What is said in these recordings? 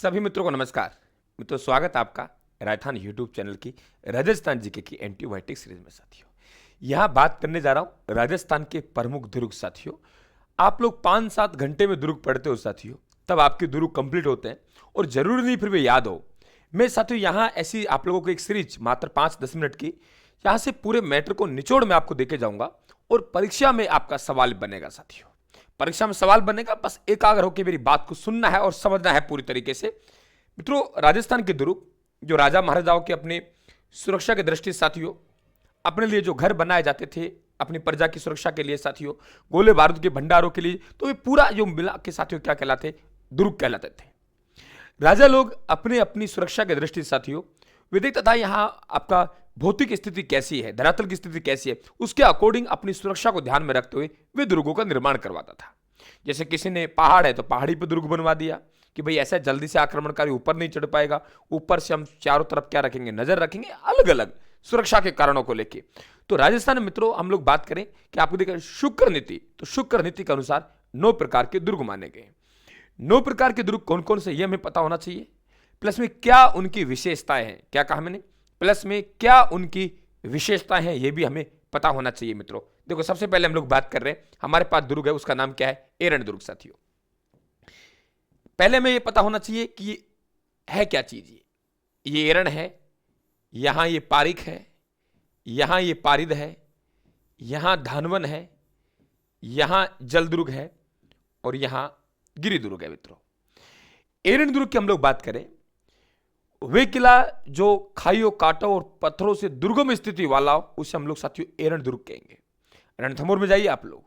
सभी मित्रों को नमस्कार। मित्रों, स्वागत है आपका राजस्थान यूट्यूब चैनल की राजस्थान जीके की एंटीबायोटिक सीरीज में। साथियों, यहाँ बात करने जा रहा हूँ राजस्थान के प्रमुख दुर्ग। साथियों, आप लोग 5-7 घंटे में दुर्ग पढ़ते हो साथियों, तब आपके दुर्ग कंप्लीट होते हैं और जरूरी नहीं फिर भी याद हो। मैं साथियों यहाँ ऐसी आप लोगों को एक सीरीज मात्र 5-10 मिनट की, यहाँ से पूरे मैटर को निचोड़ में आपको देके जाऊंगा और परीक्षा में आपका सवाल बनेगा। साथियों, परीक्षा में सवाल बनेगा, बस एकाग्र होकर मेरी बात को सुनना है और समझना है पूरी तरीके से। मित्रों, राजस्थान के दुर्ग जो राजा महाराजाओं के अपने सुरक्षा की दृष्टि साथियों अपने लिए जो घर बनाए जाते थे अपनी प्रजा की सुरक्षा के लिए साथियों, गोले बारूद के भंडारों के लिए, तो ये पूरा जो मिला के साथियों क्या कहलाते, दुर्ग कहलाते थे। राजा लोग अपने अपनी सुरक्षा की दृष्टि साथियों वे देखता था यहाँ आपका भौतिक स्थिति कैसी है, धरातल की स्थिति कैसी है, उसके अकॉर्डिंग अपनी सुरक्षा को ध्यान में रखते हुए वे दुर्गों का निर्माण करवाता था। जैसे किसी ने पहाड़ है तो पहाड़ी पर दुर्ग बनवा दिया कि भाई ऐसा जल्दी से आक्रमणकारी ऊपर नहीं चढ़ पाएगा, ऊपर से हम चारों तरफ क्या रखेंगे, नजर रखेंगे, अलग अलग सुरक्षा के कारणों को लेकर। तो राजस्थान में मित्रों हम लोग बात करें कि आपको देखा शुक्र नीति, तो शुक्र नीति के अनुसार 9 प्रकार के दुर्ग माने गए। 9 प्रकार के दुर्ग कौन कौन से, यह हमें पता होना चाहिए। प्लस में क्या उनकी विशेषताएं हैं, क्या कहा मैंने, प्लस में क्या उनकी विशेषताएं हैं यह भी हमें पता होना चाहिए। मित्रों देखो, सबसे पहले हम लोग बात कर रहे हैं, हमारे पास दुर्ग है, उसका नाम क्या है, एरण दुर्ग। साथियों पहले हमें यह पता होना चाहिए कि ये है क्या चीज। ये एरण है, यहां ये पारिक है, यहां ये पारिद है, यहां धानवन है, यहां जलदुर्ग है और यहां गिरिदुर्ग है। मित्रों एरण दुर्ग की हम लोग बात करें, वे किला जो खाइयों, कांटों और पत्थरों से दुर्गम स्थिति वाला हो, उसे हम लोग साथियों एरण दुर्ग कहेंगे। रणथंभौर में जाइए आप लोग,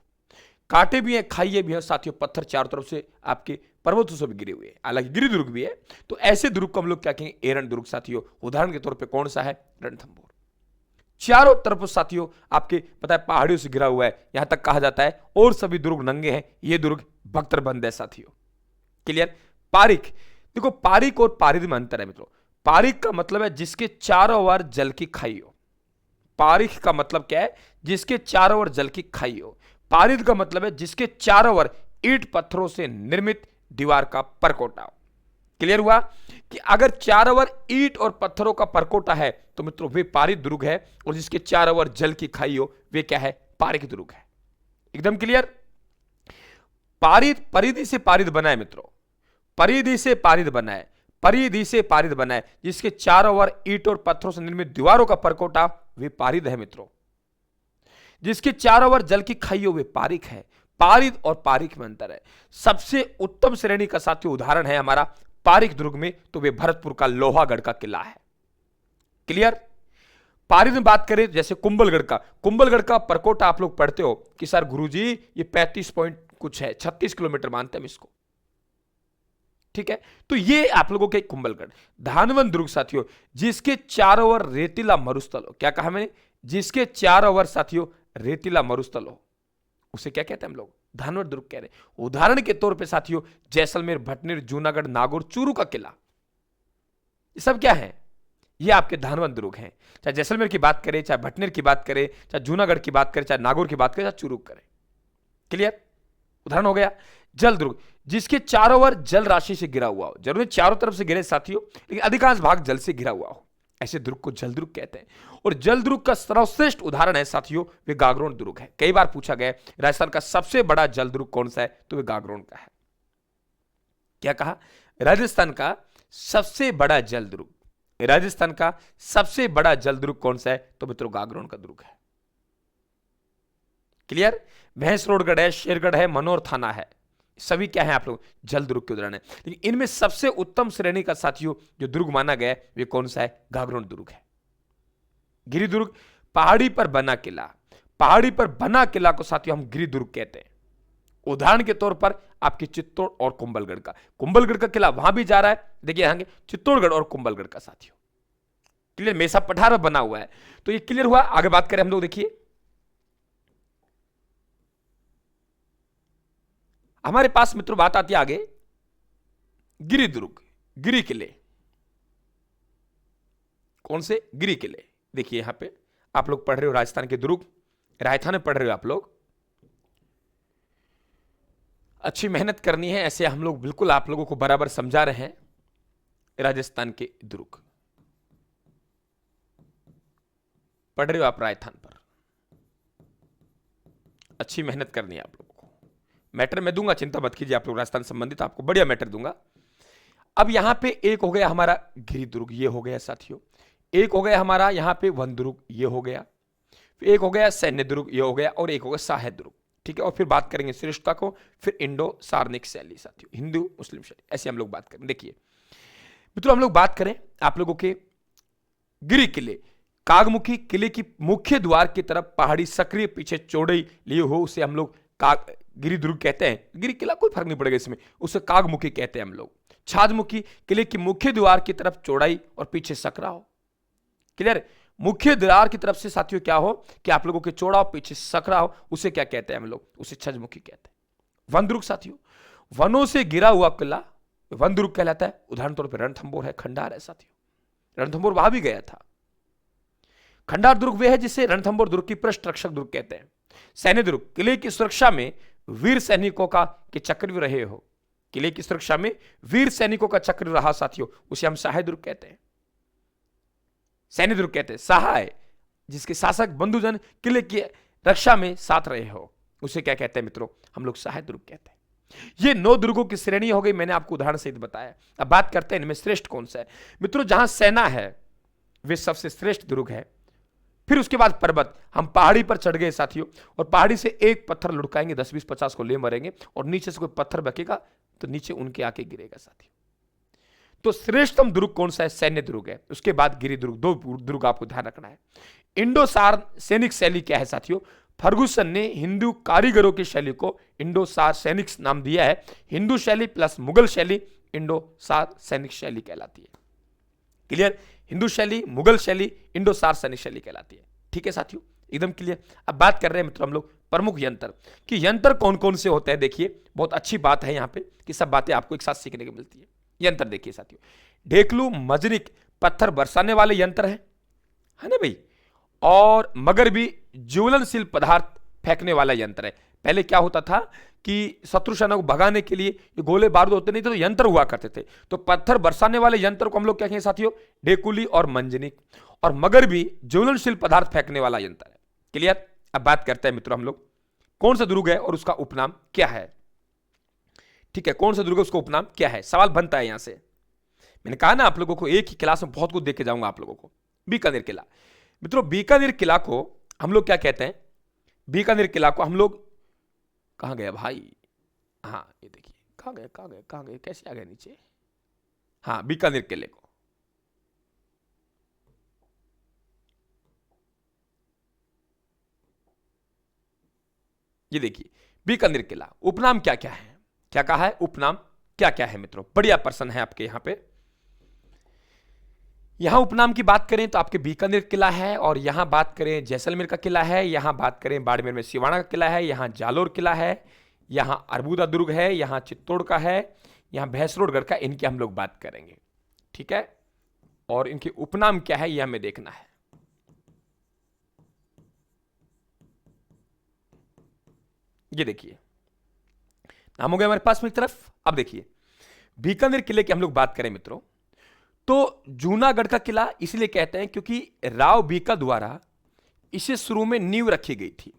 कांटे भी हैं, खाइए भी हैं साथियों, पत्थर चारों तरफ से आपके पर्वतों से भी गिरे हुए हैं, हालांकि गिरिदुर्ग भी है। तो ऐसे दुर्ग को हम लोग क्या कहेंगे, एरण दुर्ग। साथियों उदाहरण के तौर पे कौन सा है, रणथंभौर। चारों तरफ साथियों आपके पता है पहाड़ियों से घिरा हुआ है, यहां तक कहा जाता है और सभी दुर्ग नंगे हैं, ये दुर्ग बख्तरबंद है। साथियों क्लियर। पारिक, देखो पारिक और पारिद में अंतर है। मित्रों पारिक का मतलब है जिसके चारों ओर जल की खाई हो। पारिक का मतलब क्या है, जिसके चारों ओर जल की खाई हो। पारिद का मतलब है जिसके चारों ओर ईंट पत्थरों से निर्मित दीवार का परकोटा हो। क्लियर हुआ कि अगर चारों ओर ईंट और पत्थरों का परकोटा है तो मित्रों वे पारिद दुर्ग है, और जिसके चारों ओर जल की खाई हो वे क्या है, पारिक दुर्ग है। एकदम क्लियर। पारिद परिधि से पारिद बनाए मित्रों, परिधि से पारिद बनाए, परिधि से पारिद बनाए, जिसके चारों ओर ईंट और पत्थरों से निर्मित दीवारों का परकोटा वे पारिद है। मित्रों जिसके चारों ओर जल की खाई हो वे पारिक है। पारिद और पारिक में अंतर है। सबसे उत्तम श्रेणी का साथियों उदाहरण है हमारा पारिक दुर्ग में, तो वे भरतपुर का लोहागढ़ का किला है। क्लियर। पारिद में बात करें जैसे कुंभलगढ़ का, कुंभलगढ़ का परकोटा आप लोग पढ़ते हो कि सर गुरुजी ये 35 पॉइंट कुछ है, 36 किलोमीटर मानते हैं इसको, ठीक है। तो ये आप लोगों के कुंभलगढ़। धानवन दुर्ग साथियों जिसके चारों ओर रेतीला मरुस्थल हो, क्या कहा मैंने, जिसके चारों ओर साथियों रेतीला मरुस्थल हो, उसे क्या कहते हैं हम लोग, धानवन दुर्ग कह रहे हैं। उदाहरण के तौर पे साथियों जैसलमेर, भटनेर, जूनागढ़, नागौर, चूरू का किला, ये सब क्या है, ये आपके धानवन दुर्ग हैं। चाहे जैसलमेर की बात करें, चाहे भटनेर की बात करें, चाहे जूनागढ़ की बात करें, चाहे नागौर की बात करें, चाहे चूरू करें। क्लियर। उदाहरण हो गया जल दुर्ग जिसके चारों ओर जल राशि से घिरा हुआ हो, जरूर चारों तरफ से घिरे साथियों, लेकिन अधिकांश भाग जल से घिरा हुआ हो, ऐसे दुर्ग को जल दुर्ग कहते हैं। और जल दुर्ग का सर्वश्रेष्ठ उदाहरण है साथियों वे गागरोन दुर्ग है। कई बार पूछा गया राजस्थान का सबसे बड़ा जल दुर्ग कौन सा है, तो वे गागरोन का है। क्या कहा, राजस्थान का सबसे बड़ा जल दुर्ग, राजस्थान का सबसे बड़ा जल दुर्ग कौन सा है, तो मित्रों गागरोन का दुर्ग है। क्लियर। भैंसरोडगढ़ है, शेरगढ़ है, मनोर थाना है, सभी क्या है आप लोग जल दुर्ग के उदाहरण है। लेकिन इनमें सबसे उत्तम श्रेणी का साथियों जो दुर्ग माना गया है वे कौन सा है, गागरोन दुर्ग है। गिरिदुर्ग पहाड़ी पर बना किला, पहाड़ी पर बना किला को साथियों हम गिरिदुर्ग कहते हैं। उदाहरण के तौर पर आपकी चित्तौड़ और कुंभलगढ़ का, कुंभलगढ़ का किला वहां भी जा रहा है, देखिए यहां चित्तौड़गढ़ और कुंभलगढ़ का साथियों। क्लियर। मेसा पठार में बना हुआ है, तो ये क्लियर हुआ। आगे बात करें हम लोग, देखिए हमारे पास मित्रों बात आती है आगे गिरिदुर्ग, गिरी किले। कौन से, गिरी किले। देखिए यहां पे आप लोग पढ़ रहे हो राजस्थान के दुर्ग, राजस्थान में पढ़ रहे हो आप लोग, अच्छी मेहनत करनी है, ऐसे हम लोग बिल्कुल आप लोगों को बराबर समझा रहे हैं। राजस्थान के दुर्ग। पढ़ रहे हो आप राजस्थान पर, अच्छी मेहनत करनी है आप लोगों को। मैटर मैं दूंगा, चिंता मत कीजिए, आप लोग राजस्थान संबंधित आपको बढ़िया मैटर दूंगा। अब यहां पे एक हो गया हमारा गिरी दुर्ग, ये हो गया साथियों। एक हो गया हमारा यहां पे वन दुर्ग, ये हो गया। फिर एक हो गया सैन्य दुर्ग, ये हो गया। और एक हो गया सहायक दुर्ग, ठीक है। और फिर बात करेंगे श्रेष्ठता को, फिर इंडो सार्निक शैली साथियों, हिंदू मुस्लिम शैली, ऐसे हम लोग बात करें। देखिए मित्रों, हम लोग बात करें आप लोगों के गिरी किले, कागमुखी किले की मुख्य द्वार की तरफ पहाड़ी सक्रिय पीछे चौड़ाई लिए हो, उसे हम लोग गिरी दुर्ग कहते हैं। गिरी किला कोई फर्क नहीं पड़ेगा इसमें, उसे कागमुखी कहते हैं हम लोग। छाजमुखी किले की मुख्य द्वार की तरफ चौड़ाई और पीछे सकरा हो। क्लियर? मुख्य द्वार की तरफ से साथियों क्या हो कि आप लोगों के चौड़ा और पीछे सकरा हो, उसे क्या कहते हैं हम लोग? उसे छजमुखी कहते हैं। वन दुर्ग साथियों, वनों से घिरा हुआ किला वन दुर्ग कहलाता है। उदाहरण तौर पर रणथंभौर है, खंडार है साथियों। रणथंभौर वहां भी गया था। खंडार दुर्ग वे है जिसे रणथंभौर दुर्ग की पृष्ठ रक्षक दुर्ग कहते हैं। सैन्य दुर्ग, किले की सुरक्षा में वीर सैनिकों का के चक्रव्यूह रहे हो, किले की सुरक्षा में वीर सैनिकों का चक्रव्यूह रहा साथियों, उसे हम सहायक दुर्ग कहते हैं। सैन्य दुर्ग कहते हैं सहाय, जिसके शासक बंधुजन किले की रक्षा में साथ रहे हो, उसे क्या कहते हैं मित्रों? हम लोग सहायक दुर्ग कहते हैं। ये 9 दुर्गों की श्रेणी हो गई, मैंने आपको उदाहरण सहित बताया। अब बात करते हैं इनमें श्रेष्ठ कौन सा है। मित्रों, जहां सेना है वे सबसे श्रेष्ठ दुर्ग है। फिर उसके बाद पर्वत, हम पहाड़ी पर चढ़ गए साथियों, और पहाड़ी से एक पत्थर लुढ़काएंगे, 10 20 50 को ले मरेंगे, और नीचे से कोई पत्थर बकेगा तो नीचे उनके आके गिरेगा साथियों। तो श्रेष्ठतम दुर्ग कौन सा है? सैन्य दुर्ग है। उसके बाद गिरी दुर्ग, 2 दुर्ग आपको ध्यान रखना है। इंडो सार सैनिक शैली क्या है साथियों? फर्गुसन ने हिंदू कारीगरों की शैली को इंडो सार सैनिक नाम दिया है। हिंदू शैली प्लस मुगल शैली इंडो सार सैनिक शैली कहलाती है। क्लियर? हिंदू शैली, मुगल शैली, इंडो सार सैनिक शैली कहलाती है। ठीक है साथियों, एकदम क्लियर। अब बात कर रहे हैं मित्रों हम लोग प्रमुख यंत्र कि यंत्र कौन कौन से होते हैं। देखिए बहुत अच्छी बात है यहाँ पे कि सब बातें आपको एक साथ सीखने को मिलती है। यंत्र देखिए साथियों, ढेकलू मजरिक पत्थर बरसाने वाले यंत्र है ना भाई, और मगर भी ज्वलनशील पदार्थ फेंकने वाला यंत्र है। पहले क्या होता था कि शत्रु सेना को भगाने के लिए ये गोले बारूद होते नहीं थे, तो यंत्र हुआ करते थे। तो पत्थर बरसाने वाले यंत्र को हम लोग क्या कहेंगे साथियों? ढेकुली और मंजनिक। और मगर भी ज्वलनशील पदार्थ फेंकने वाला यंत्र है। क्लियर? अब बात करते हैं मित्रों हम लोग कौन सा दुर्ग है और उसका उपनाम क्या है। ठीक है, कौन सा दुर्ग है, उसका उपनाम क्या है? सवाल बनता है यहां से। मैंने कहा ना आप लोगों को एक ही क्लास में बहुत कुछ देख के जाऊंगा आप लोगों को। बीकानेर किला मित्रों, बीकानेर किला को हम लोग क्या कहते हैं? बीकानेर किला को हम लोग, कहां गया भाई? हाँ ये देखिए, कहां गए, कैसे आ गए नीचे? हाँ, बीकानेर किले को ये देखिए, बीकानेर किला उपनाम क्या क्या है? क्या कहा है? उपनाम क्या क्या है मित्रों? बढ़िया प्रश्न है आपके यहां पे। यहां उपनाम की बात करें तो आपके बीकानेर किला है, और यहां बात करें जैसलमेर का किला है, यहां बात करें बाड़मेर में सिवाना का किला है, यहां जालोर किला है, यहां अरबुदा दुर्ग है, यहां चित्तौड़ का है, यहां भैंसरोडगढ़ का, इनकी हम लोग बात करेंगे। ठीक है, और इनके उपनाम क्या है ये हमें देखना है। ये देखिए नाम हो गया हमारे पास में एक तरफ। अब देखिए बीकानेर किले की हम लोग बात करें मित्रों, तो जूनागढ़ का किला इसलिए कहते हैं क्योंकि राव बीका द्वारा इसे शुरू में नींव रखी गई थी,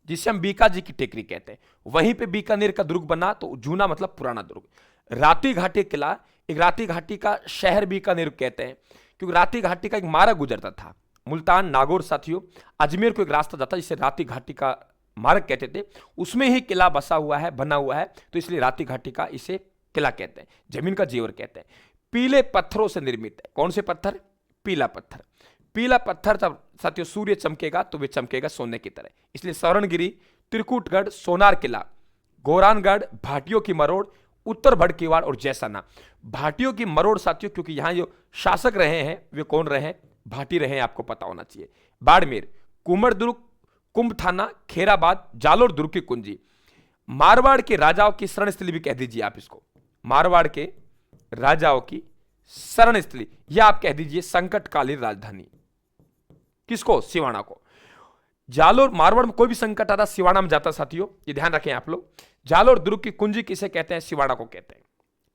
जिसे हम बीका जी की टेकरी कहते हैं। वहीं पे बीकानेर का दुर्ग बना, तो जूना मतलब पुराना दुर्ग। राती घाटी किला, एक राती घाटी का शहर बीकानेर कहते हैं क्योंकि राती घाटी का एक मार्ग गुजरता था। मुल्तान, नागौर साथियों, अजमेर को एक रास्ता जाता जिसे राती घाटी का मार्ग कहते थे, उसमें ही किला बसा हुआ है, बना हुआ है, तो इसलिए राती घाटी का इसे किला कहते हैं, जमीन का जेवर कहते हैं। पीले पत्थरों से निर्मित है। कौन से पत्थर? पीला पत्थर। पीला पत्थर जब साथियों सूर्य चमकेगा तो वे चमकेगा सोने की तरह, इसलिए स्वर्णगिरी, त्रिकुटगढ़, सोनार किला, गोरानगढ़, भाटियों की मरोड़, उत्तर भड़कीवाड़ और जैसलमेर। भाटियों की मरोड़ साथियों क्योंकि यहां जो शासक रहे हैं वे कौन रहे हैं? भाटी रहे हैं, आपको पता होना चाहिए। बाड़मेर, कुमर दुर्ग, कुंभ थाना, खेराबाद, जालोर दुर्ग की कुंजी। मारवाड़ के राजाओं की शरण स्थली भी कह दीजिए आप इसको, मारवाड़ के राजाओं की शरण स्थली, या आप कह दीजिए संकटकालीन राजधानी। किसको? सिवाना को। जालोर, मारवाड़ में कोई भी संकट आता सिवाना में जाता साथियों, ये ध्यान रखें आप लोग। जालोर दुर्ग की कुंजी किसे कहते हैं? सिवाना को कहते हैं।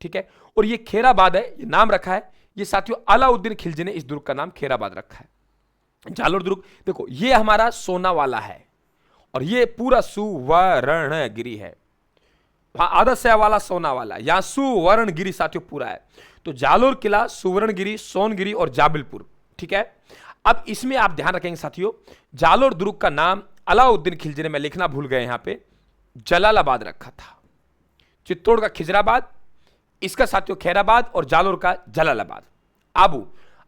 ठीक है। और ये खेराबाद है, ये नाम रखा है, ये साथियों अलाउद्दीन खिलजी ने इस दुर्ग का नाम खेराबाद रखा है। जालोर दुर्ग देखो ये हमारा सोना वाला है और ये पूरा सुवर्णगिरी है। आदस्य वाला सोना वाला, यहां सुवर्णगिरी साथियों पूरा है। तो जालोर किला, सुवर्णगिरी, सोनगिरी और जाबिलपुर, ठीक है। अब इसमें आप ध्यान रखेंगे साथियों, जालोर दुर्ग का नाम अलाउद्दीन खिलजी ने, मैं लिखना भूल गए यहां पे, जलालाबाद रखा था। चित्तौड़ का खिजराबाद, इसका साथियों खैराबाद और जालोर का जलालाबाद।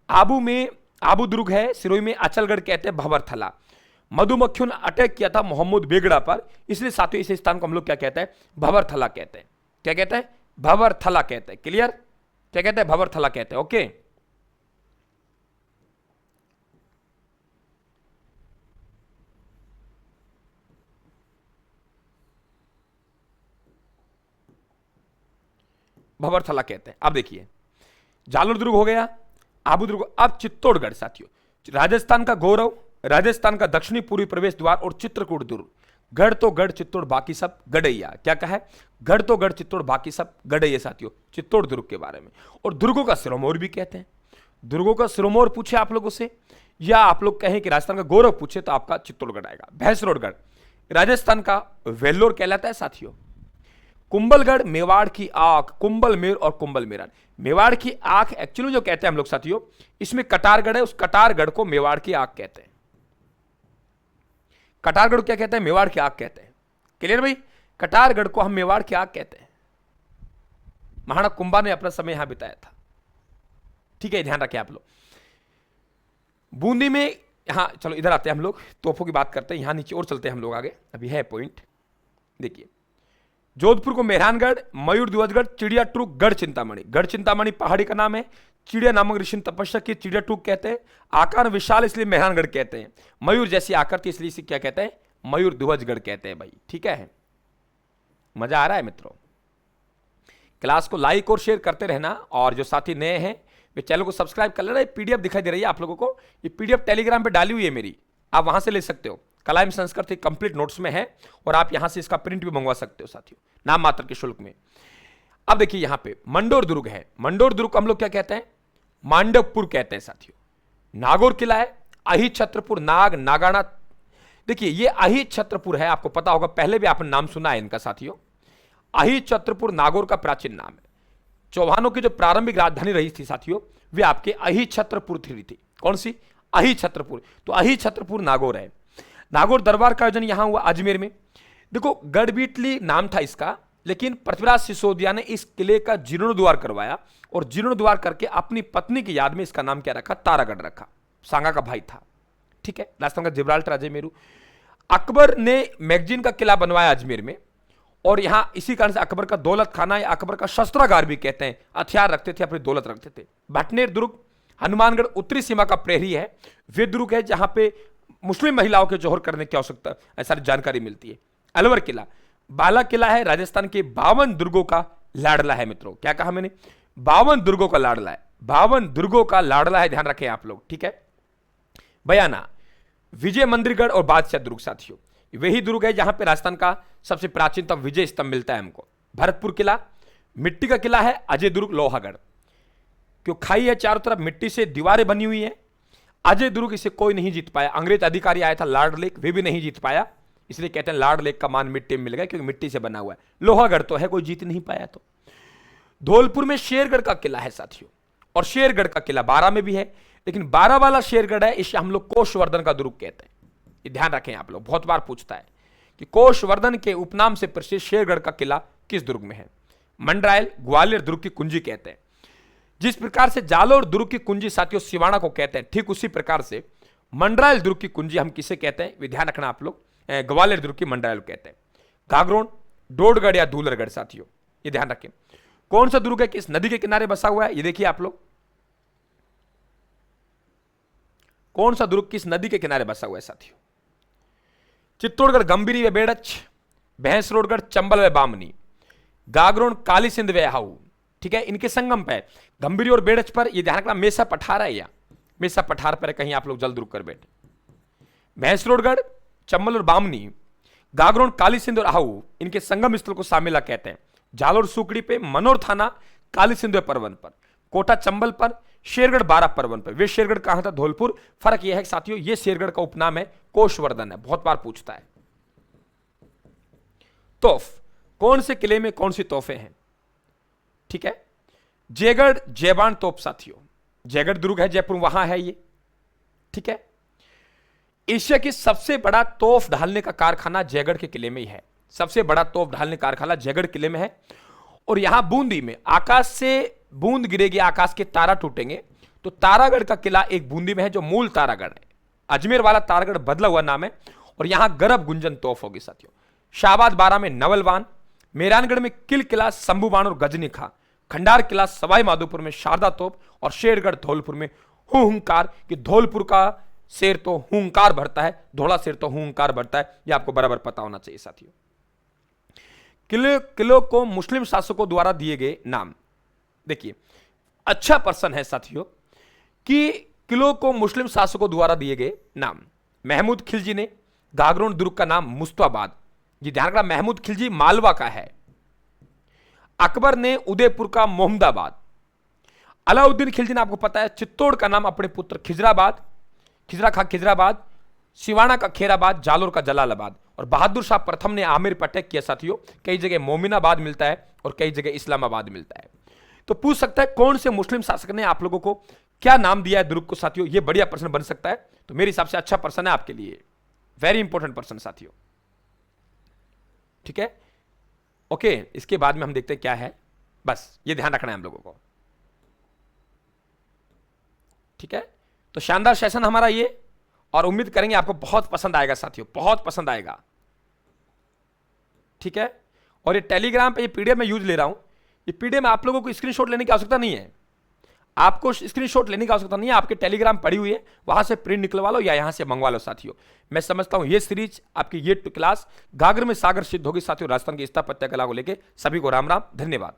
आबू में आबू दुर्ग है, सिरोही में अचलगढ़ कहते हैं भंवरथला। मधुमक्खियों ने अटैक किया था मोहम्मद बेगड़ा पर, इसलिए साथियों इस स्थान को हम लोग क्या कहते हैं, भंवरथला कहते हैं। क्या कहते हैं, भंवरथला कहते हैं। क्लियर, क्या कहते हैं, भंवरथला कहते हैं। ओके, भंवरथला कहते हैं। अब देखिए जालोर दुर्ग हो गया, आबू दुर्ग। अब चित्तौड़गढ़ साथियों, राजस्थान का गौरव, राजस्थान का दक्षिणी पूर्वी प्रवेश द्वार और चित्रकूट दुर्ग। गढ़ तो गढ़, चित्तौड़ बाकी सब गड़ैया। क्या कहा है, गढ़ तो गढ़, चित्तौड़ बाकी सब गड़ैया साथियों, चित्तौड़ दुर्ग के बारे में। और दुर्गों का सिरमौर भी कहते हैं। दुर्गों का सिरमौर पूछे आप लोगों से, या आप लोग कहें कि राजस्थान का गौरव पूछे, तो आपका चित्तौड़गढ़ आएगा। भैंसरोडगढ़ राजस्थान का वेल्लोर कहलाता है साथियों। कुंभलगढ़ मेवाड़ की आंख, कुंभलमेर और कुंभल मेरन। मेवाड़ की आंख एक्चुअली जो कहते हैं हम लोग साथियों, इसमें कटारगढ़ है, उस कटारगढ़ को मेवाड़ की आंख कहते हैं। कटारगढ़ क्या कहते हैं, मेवाड़ की आंख कहते हैं। क्लियर भाई, कटारगढ़ को हम मेवाड़ की आंख कहते हैं। महाराणा कुंभा ने अपना समय यहां बिताया था, ठीक है, ध्यान रखें आप लोग। बूंदी में, हाँ चलो इधर आते हैं हम लोग, तोपों की बात करते हैं, यहां नीचे और चलते हैं हम लोग आगे, अभी है पॉइंट। देखिए जोधपुर को मेहरानगढ़, मयूर ध्वजगढ़, चिड़िया टूक, गढ़ चिंतामणि। गढ़ चिंतामणि पहाड़ी का नाम है। चिड़िया नामक ऋषि ने तपस्या की, चिड़िया टूक कहते हैं। आकार विशाल इसलिए मेहरानगढ़ कहते हैं। मयूर जैसी आकृति इसलिए इसे क्या कहते हैं, मयूर ध्वजगढ़ कहते हैं भाई, ठीक है। मजा आ रहा है मित्रों। क्लास को लाइक और शेयर करते रहना, और जो साथी नए हैं वे चैनल को सब्सक्राइब कर लेना। पीडीएफ दिखाई दे रही है आप लोगों को, ये पीडीएफ टेलीग्राम पे डाली हुई है मेरी, आप वहां से ले सकते हो। कलाम संस्कृत कंप्लीट नोट्स में है, और आप यहां से इसका प्रिंट भी मंगवा सकते हो साथियों, नाम मात्र के शुल्क में। अब देखिए यहां पे मंडोर दुर्ग है। मंडोर दुर्ग को हम लोग क्या कहते हैं, मांडवपुर कहते हैं साथियों। नागौर किला है, अहि छत्रपुर, नाग, नागाना। देखिए ये अहि छत्रपुर है, आपको पता होगा, पहले भी आपने नाम सुना है इनका साथियों। अहि छत्रपुर नागौर का प्राचीन नाम है। चौहानों की जो प्रारंभिक राजधानी रही थी साथियों, वे आपके अहि छत्रपुर थी। कौन सी, अहि छत्रपुर। तो अहि छत्रपुर नागौर है। नागौर दरबार का आयोजन यहां हुआ अजमेर में। देखो गढ़बीटली नाम था इसका, लेकिन पृथ्वीराज सिसोदिया ने इस किले का जीर्णोद्वार करवाया, और जीर्णोद्वार करके अपनी पत्नी की याद में इसका नाम क्या रखा, तारागढ़ रखा। सांगा का भाई था, ठीक है। राजस्थान का जिब्राल्टर, अजमेरू। अकबर ने मैगजीन का किला बनवाया अजमेर में, और यहां इसी कारण से अकबर का दौलत खाना या अकबर का शस्त्रागार भी कहते हैं। हथियार रखते थे, अपनी दौलत रखते थे। भटनेर दुर्ग हनुमानगढ़ उत्तरी सीमा का प्रहरी है। वे दुर्ग है जहां पे मुस्लिम महिलाओं के जौहर करने की आवश्यकता सारी जानकारी मिलती है। अलवर किला, बाला किला है, राजस्थान के 52 दुर्गों का लाडला है मित्रों। क्या कहा मैंने, 52 दुर्गों का लाडला है, 52 दुर्गों का लाडला है, ध्यान रखें आप लोग, ठीक है। बयाना, विजय मंदिरगढ़ और बादशाह दुर्ग साथियों, वही दुर्ग है जहां पे राजस्थान का सबसे प्राचीनतम विजय स्तंभ मिलता है हमको। भरतपुर किला, मिट्टी का किला है। अजय दुर्ग, लोहागढ़, क्यों खाई है चारों तरफ, मिट्टी से दीवारें बनी हुई है। अजय दुर्ग इसे कोई नहीं जीत पाया। अंग्रेज अधिकारी आया था लॉर्ड लेक, वे भी नहीं जीत पाया, इसलिए कहते हैं लॉर्ड लेक का मान मिट्टी में मिल गया, क्योंकि मिट्टी से बना हुआ है। लोहागढ़ तो है, कोई जीत नहीं पाया। तो धौलपुर में शेरगढ़ का किला है साथियों, और शेरगढ़ का किला 12 में भी है, लेकिन 12 वाला शेरगढ़ है, इसे हम लोग कोशवर्धन का दुर्ग कहते हैं। ये ध्यान रखें आप लोग, बहुत बार पूछता है कि कोशवर्धन के उपनाम से प्रसिद्ध शेरगढ़ का किला किस दुर्ग में है। मंडरायल, ग्वालियर दुर्ग की कुंजी कहते हैं। जिस प्रकार से जालोर दुर्ग की कुंजी साथियों सिवाना को कहते हैं, ठीक उसी प्रकार से मंडरायल दुर्ग की कुंजी हम किसे कहते हैं, ध्यान रखना आप लोग, ग्वालियर दुर्ग की मंडरायल कहते हैं। घाघरोन, डोडगढ़ या धूलरगढ़ साथियों, ये ध्यान रखें। कौन सा दुर्ग है, किस नदी के किनारे बसा हुआ है, ये देखिए आप लोग। कौन सा दुर्ग किस नदी के किनारे बसा हुआ है साथियों। चित्तौड़गढ़ गंभीरी व बेड़च, भैंसरोडगढ़ चंबल व बामनी, गागरोन काली सिंध व हाउ, ठीक है, इनके संगम पे गंभीरी और बेड़च पर। ये ध्यान रखना मेसा पठार है, या मेसा पठार पर कहीं आप लोग जल्द रुक कर बैठे। भैंसरोडगढ़, चंबल और बामनी, गागरोन काली सिंध और आहू, इनके संगम स्थल को सामेला कहते हैं। जालोर सुकड़ी पे मनोर थाना, काली सिंधु परवन पर, कोटा चंबल पर, शेरगढ़ बारा परवन पर। वे शेरगढ़ कहां था? धौलपुर। फर्क यह है कि साथियों ये शेरगढ़ का उपनाम है कोषवर्धन है, बहुत बार पूछता है। तोफ, कौन से किले में कौन सी तोफे हैं? ठीक है, जयगढ़ जयबान तोप साथियों, जयगढ़ दुर्ग है जयपुर, वहां है ये। ठीक है, एशिया की सबसे बड़ा तोफ ढालने का कारखाना जयगढ़ के किले में ही है। सबसे बड़ा तोफ ढालने कारखाना जयगढ़ किले में है। और यहां बूंदी में आकाश से बूंद गिरेगी, आकाश के तारा टूटेंगे, तो तारागढ़ का किला एक बूंदी में है जो मूल तारागढ़ है। अजमेर वाला तारागढ़ बदला हुआ नाम है। और यहां गर्भ गुंजन तोफ होगी साथियों। शाहबाद बारा में नवलवान, मेहरानगढ़ में किल किला शंभुबाण और गजनी खां, खंडार किला सवाई माधोपुर में शारदा तोप, और शेरगढ़ धौलपुर में हुंकार। कि धौलपुर का शेर तो हुंकार भरता है, धौला शेर तो हुंकार भरता है, यह आपको बराबर पता होना चाहिए साथियों। किलों को मुस्लिम शासकों द्वारा दिए गए नाम। देखिए अच्छा प्रश्न है साथियों कि किलों को मुस्लिम शासकों द्वारा दिए गए नाम। महमूद खिलजी ने गागरोन दुर्ग का नाम मुस्तफाबाद, ये ध्यान रखना, महमूद खिलजी मालवा का है। अकबर ने उदयपुर का मोहम्मदाबाद। अलाउद्दीन खिलजी ने, आपको पता है, चित्तौड़ का नाम अपने पुत्र खिजराबाद, खिजरा खां खिजराबाद, सिवाना का खेराबाद, जालोर का जलालाबाद। और बहादुर शाह प्रथम ने आमिर पर अटैक किया साथियों। कई जगह मोमिनाबाद मिलता है और कई जगह इस्लामाबाद मिलता है। तो पूछ सकता है कौन से मुस्लिम शासक ने आप लोगों को क्या नाम दिया है दुर्ग को साथियों, ये बढ़िया प्रश्न बन सकता है। तो मेरे हिसाब से अच्छा प्रश्न है आपके लिए, वेरी इंपॉर्टेंट प्रश्न साथियों। ठीक है, ओके, इसके बाद में हम देखते हैं क्या है, बस ये ध्यान रखना है हम लोगों को। ठीक है, तो शानदार सेशन हमारा ये, और उम्मीद करेंगे आपको बहुत पसंद आएगा साथियों, बहुत पसंद आएगा। ठीक है, और ये टेलीग्राम पे ये पीडीएफ में यूज ले रहा हूं। ये पीडीएफ में आप लोगों को स्क्रीनशॉट लेने की आवश्यकता नहीं है, आपको स्क्रीनशॉट लेने की आवश्यकता नहीं है, आपके टेलीग्राम पड़ी हुई है, वहां से प्रिंट निकलवा लो या यहां से मंगवा लो साथियों। मैं समझता हूं ये सीरीज आपकी ये क्लास गागर में सागर सिद्ध होगी साथियों। राजस्थान की स्थापत्य कला को लेकर सभी को राम राम, धन्यवाद।